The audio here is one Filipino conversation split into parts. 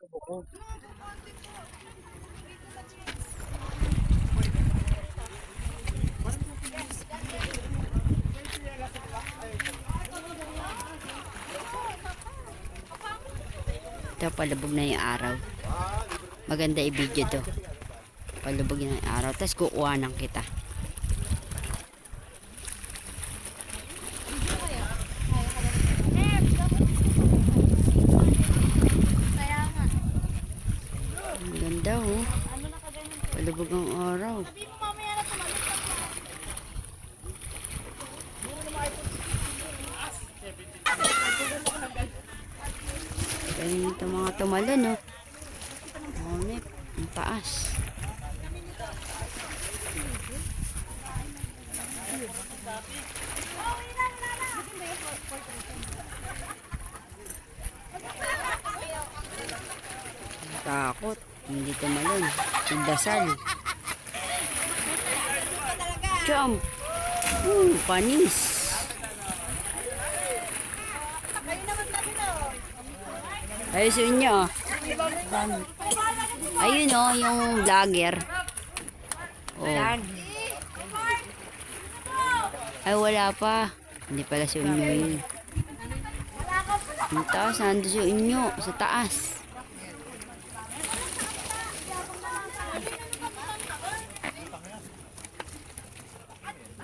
Ito, palubog na yung araw. Maganda i-video to. Palubog na yung araw. Tapos kukuhanan kita. Ang ganda oh. Palubog ang araw. Ganyan ito mga tumalon oh. Ngunit, ang taas. Takot. Hindi tumalon. Dasal. Jump. Panis. Ayusin nyo. Ayun o, yung vlogger. Oh. Ay, wala pa. Hindi pala si Unyo yun. Ang taas, nandun si Unyo. Sa taas.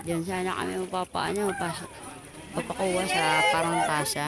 Diyan sana kami papakuha sa parang tasa.